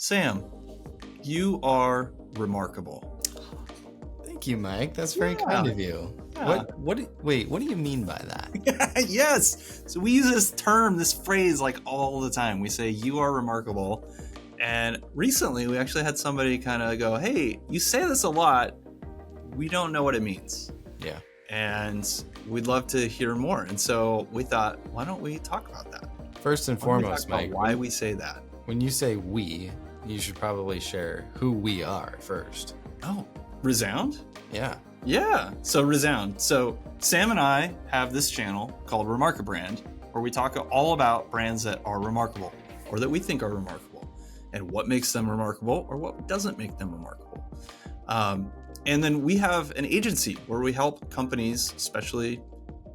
Sam, you are remarkable. Thank you, Mike. That's very kind of you. Yeah. What do you mean by that? Yes. So we use this term, this phrase, like all the time. We say you are remarkable. And recently we actually had somebody kind of go, hey, you say this a lot. We don't know what it means. Yeah. And we'd love to hear more. And so we thought, why don't we talk about that? First and foremost, Mike, why we say that. When you say we, you should probably share who we are first. Oh, Resound? Yeah. Yeah. So Resound. So Sam and I have this channel called Remarkabrand, where we talk all about brands that are remarkable or that we think are remarkable and what makes them remarkable or what doesn't make them remarkable. And then we have an agency where we help companies, especially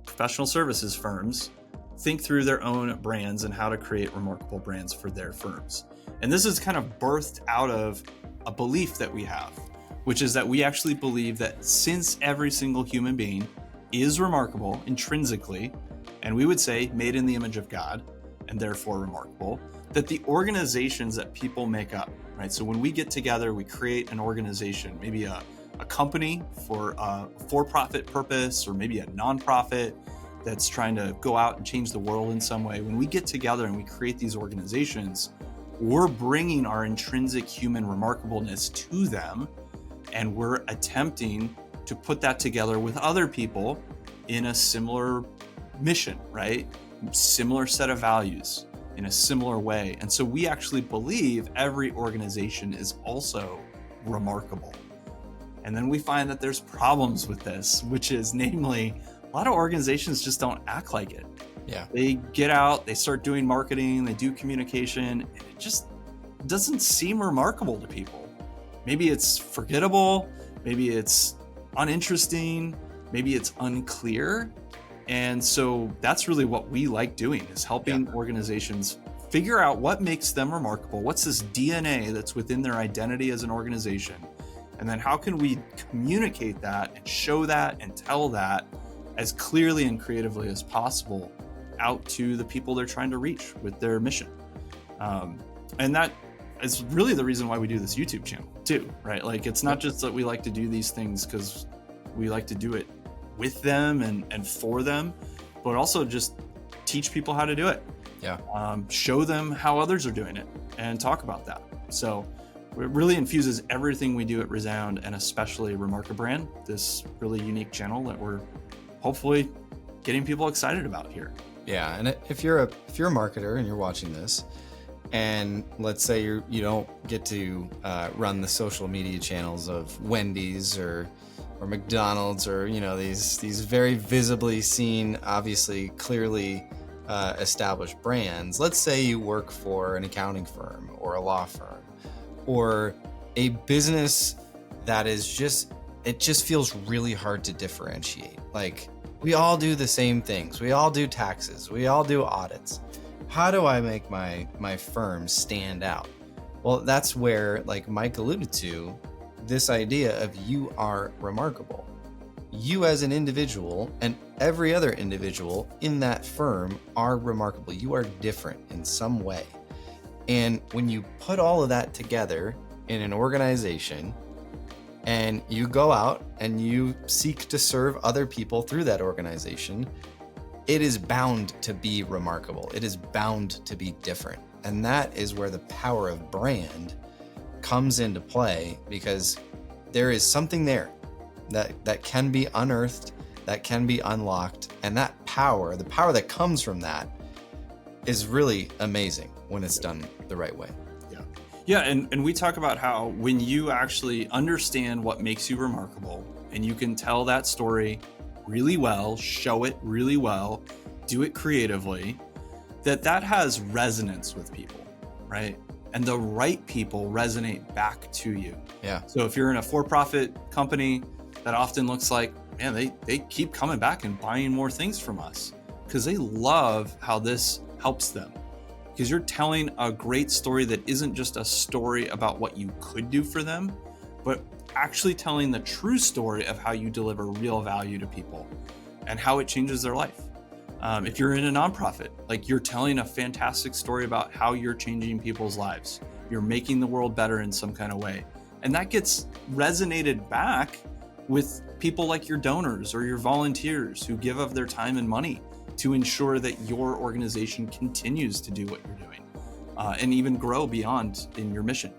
professional services firms, think through their own brands and how to create remarkable brands for their firms. And this is kind of birthed out of a belief that we have, which is that we actually believe that since every single human being is remarkable intrinsically, and we would say made in the image of God and therefore remarkable, that the organizations that people make up, right? So when we get together, we create an organization, maybe a company for a for-profit purpose, or maybe a nonprofit that's trying to go out and change the world in some way. When we get together and we create these organizations, we're bringing our intrinsic human remarkableness to them, and we're attempting to put that together with other people in a similar mission, right? Similar set of values in a similar way. And so we actually believe every organization is also remarkable. And then we find that there's problems with this, which is namely, a lot of organizations just don't act like it. Yeah. They get out, they start doing marketing, they do communication, and it just doesn't seem remarkable to people. Maybe it's forgettable, maybe it's uninteresting, maybe it's unclear. And so that's really what we like doing, is helping organizations figure out what makes them remarkable. What's this DNA that's within their identity as an organization? And then how can we communicate that and show that and tell that as clearly and creatively as possible out to the people they're trying to reach with their mission. And that is really the reason why we do this YouTube channel too, right? Like, it's not just that we like to do these things because we like to do it with them and for them, but also just teach people how to do it. Yeah. Show them how others are doing it and talk about that. So it really infuses everything we do at Resound, and especially Remarkabrand, this really unique channel that we're hopefully getting people excited about here. Yeah, and if you're a marketer and you're watching this, and let's say you don't get to run the social media channels of Wendy's or McDonald's, or these very visibly seen, obviously clearly established brands. Let's say you work for an accounting firm or a law firm or a business that is just feels really hard to differentiate. Like, we all do the same things. We all do taxes. We all do audits. How do I make my firm stand out? Well, that's where, like Mike alluded to, this idea of you are remarkable. You as an individual and every other individual in that firm are remarkable. You are different in some way. And when you put all of that together in an organization, and you go out and you seek to serve other people through that organization, it is bound to be remarkable. It is bound to be different. And that is where the power of brand comes into play, because there is something there that can be unearthed, that can be unlocked. And that power, the power that comes from that, is really amazing when it's done the right way. Yeah, and we talk about how when you actually understand what makes you remarkable, and you can tell that story really well, show it really well, do it creatively, that has resonance with people, right? And the right people resonate back to you. Yeah. So if you're in a for-profit company, that often looks like, man, they keep coming back and buying more things from us because they love how this helps them. Because you're telling a great story that isn't just a story about what you could do for them, but actually telling the true story of how you deliver real value to people and how it changes their life. If you're in a nonprofit, like, you're telling a fantastic story about how you're changing people's lives you're making the world better in some kind of way. And that gets resonated back with people like your donors or your volunteers who give of their time and money to ensure that your organization continues to do what you're doing and even grow beyond in your mission.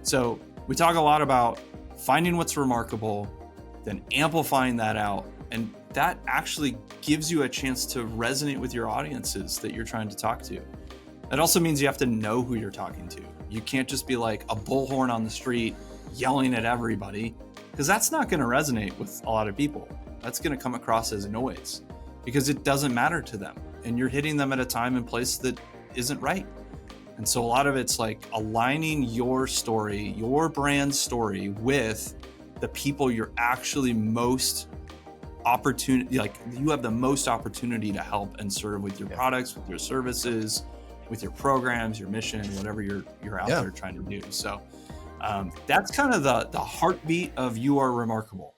So we talk a lot about finding what's remarkable, then amplifying that out. And that actually gives you a chance to resonate with your audiences that you're trying to talk to. That also means you have to know who you're talking to. You can't just be like a bullhorn on the street yelling at everybody, because that's not going to resonate with a lot of people. That's going to come across as noise because it doesn't matter to them. And you're hitting them at a time and place that isn't right. And so a lot of it's like aligning your story, your brand story with the people you're actually most opportunity, like you have the most opportunity to help and serve with your products, with your services, with your programs, your mission, whatever you're out there trying to do. So that's kind of the heartbeat of You Are Remarkable.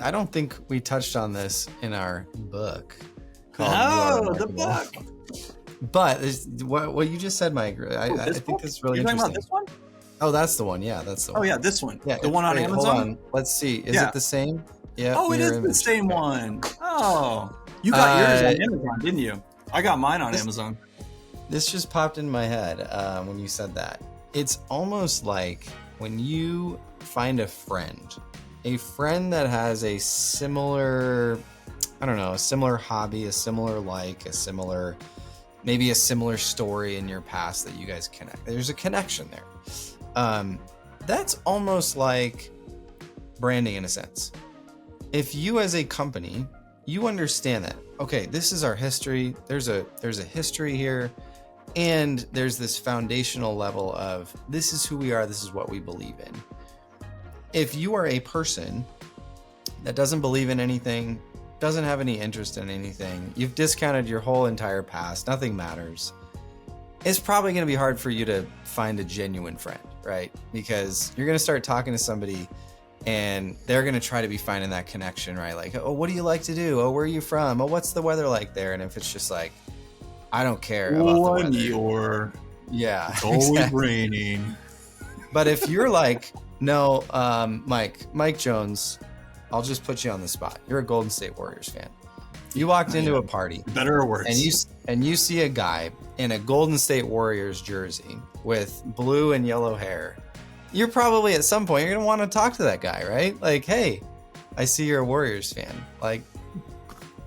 I don't think we touched on this in our book called the book. But what you just said, Mike, I think that's really interesting. About this one? Oh, that's the one. Yeah, that's the one. Oh, yeah, this one. Yeah, the one on Amazon? Hold on. Let's see. Is it the same? Yeah. Oh, it is the same one. Oh, you got yours on Amazon, didn't you? I got mine on Amazon. This just popped in my head when you said that. It's almost like when you find a friend that has a similar, I don't know, a similar hobby, maybe a similar story in your past that you guys connect. There's a connection there. That's almost like branding in a sense. If you as a company, you understand that, okay, this is our history. There's a history here. And there's this foundational level of this is who we are. This is what we believe in. If you are a person that doesn't believe in anything, doesn't have any interest in anything, you've discounted your whole entire past, nothing matters, it's probably going to be hard for you to find a genuine friend, right? Because you're going to start talking to somebody and they're going to try to be finding that connection, right? Like, oh, what do you like to do? Oh, where are you from? Oh, what's the weather like there? And if it's just like, I don't care about the weather. It's always raining. But if you're like, no, Mike Jones, I'll just put you on the spot. You're a Golden State Warriors fan. You walked into a party, better or worse, and you see a guy in a Golden State Warriors jersey with blue and yellow hair. You're probably at some point you're gonna want to talk to that guy, right? Like, hey, I see you're a Warriors fan. Like,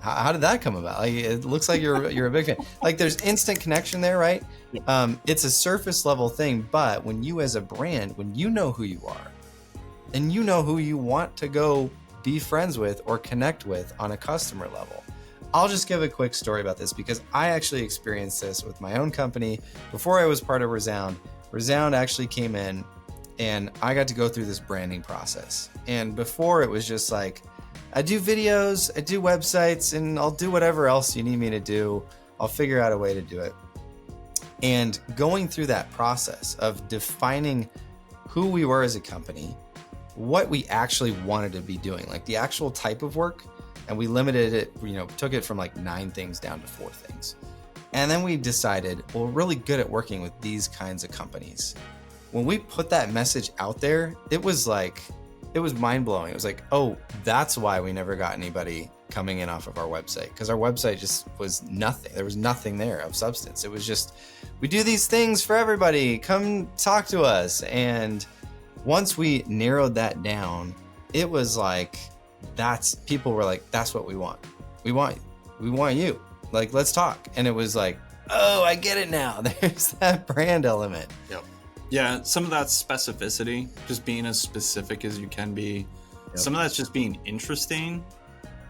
how did that come about? Like, it looks like you're a big fan. Like, there's instant connection there, right? It's a surface level thing, but when you as a brand, when you know who you are, and you know who you want to go be friends with or connect with on a customer level. I'll just give a quick story about this because I actually experienced this with my own company before I was part of Resound. Resound actually came in and I got to go through this branding process. And before it was just like, I do videos, I do websites, and I'll do whatever else you need me to do. I'll figure out a way to do it. And going through that process of defining who we were as a company, what we actually wanted to be doing, like the actual type of work, and we limited it, took it from like 9 things down to 4 things. And then we decided, well, we're really good at working with these kinds of companies. When we put that message out there, it was mind-blowing. It was like, oh, that's why we never got anybody coming in off of our website, because our website just was nothing. There was nothing there of substance. It was just, we do these things for everybody. Come talk to us. And once we narrowed that down, it was like, people were like, that's what we want. We want you. Like, let's talk. And it was like, oh, I get it now. There's that brand element. Yep. Yeah, some of that's specificity, just being as specific as you can be. Yep. Some of that's just being interesting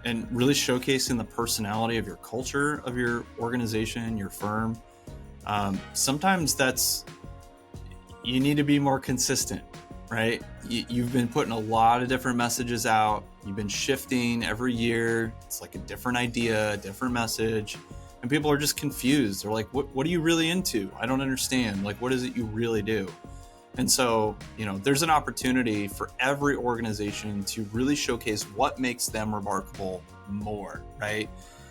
and really showcasing the personality of your culture, of your organization, your firm. Sometimes you need to be more consistent, right? You've been putting a lot of different messages out. You've been shifting every year. It's like a different idea, a different message. And people are just confused. They're like, what are you really into? I don't understand. Like, what is it you really do? And so, there's an opportunity for every organization to really showcase what makes them remarkable more, right?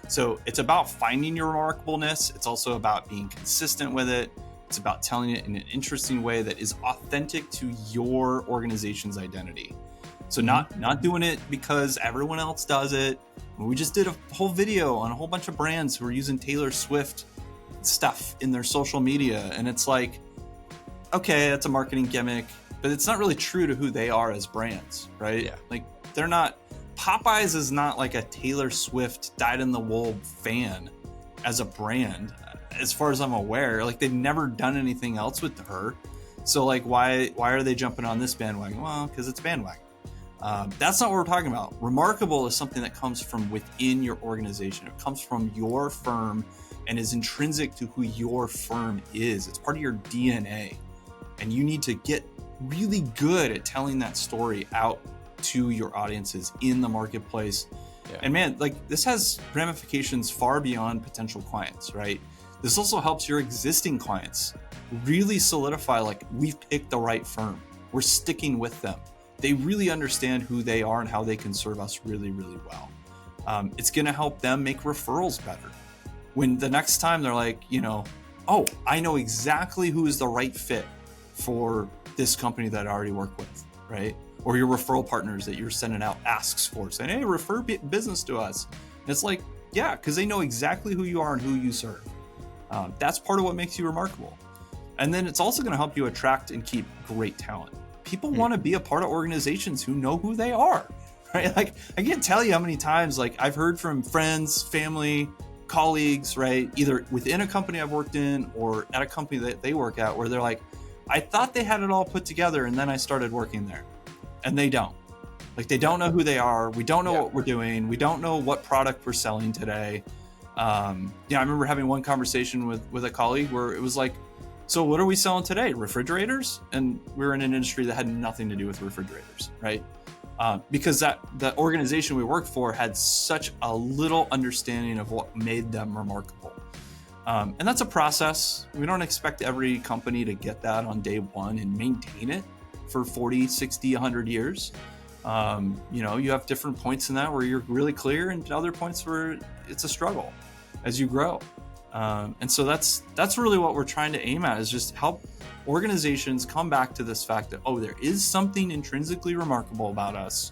So it's about finding your remarkableness. It's also about being consistent with it. It's It's about telling it in an interesting way that is authentic to your organization's identity. So not doing it because everyone else does it. We just did a whole video on a whole bunch of brands who are using Taylor Swift stuff in their social media. And it's like, okay, that's a marketing gimmick, but it's not really true to who they are as brands, right? Yeah. Like they're not, Popeyes is not like a Taylor Swift dyed-in-the-wool fan as a brand, as far as I'm aware. Like they've never done anything else with her. So like, why are they jumping on this bandwagon? Well, because it's bandwagon. That's not what we're talking about. Remarkable is something that comes from within your organization. It comes from your firm and is intrinsic to who your firm is. It's part of your DNA. And you need to get really good at telling that story out to your audiences in the marketplace. Yeah. And man, like this has ramifications far beyond potential clients, right? This also helps your existing clients really solidify, like, we've picked the right firm. We're sticking with them. They really understand who they are and how they can serve us really, really well. It's going to help them make referrals better. When the next time they're like, oh, I know exactly who is the right fit for this company that I already work with, right? Or your referral partners that you're sending out asks for, saying, hey, refer business to us. And it's like, yeah, because they know exactly who you are and who you serve. That's part of what makes you remarkable. And then it's also going to help you attract and keep great talent. People want to be a part of organizations who know who they are, right? Like I can't tell you how many times like I've heard from friends, family, colleagues, right? Either within a company I've worked in or at a company that they work at, where they're like, I thought they had it all put together and then I started working there. And they don't. Like they don't know who they are. We don't know what we're doing. We don't know what product we're selling today. I remember having one conversation with a colleague where it was like, so what are we selling today? Refrigerators? And we're in an industry that had nothing to do with refrigerators, right? Because the organization we worked for had such a little understanding of what made them remarkable. And that's a process. We don't expect every company to get that on day one and maintain it for 40, 60, 100 years. You have different points in that where you're really clear and other points where it's a struggle as you grow. And so that's really what we're trying to aim at, is just help organizations come back to this fact that, oh, there is something intrinsically remarkable about us.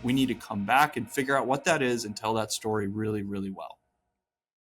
We need to come back and figure out what that is and tell that story really, really well.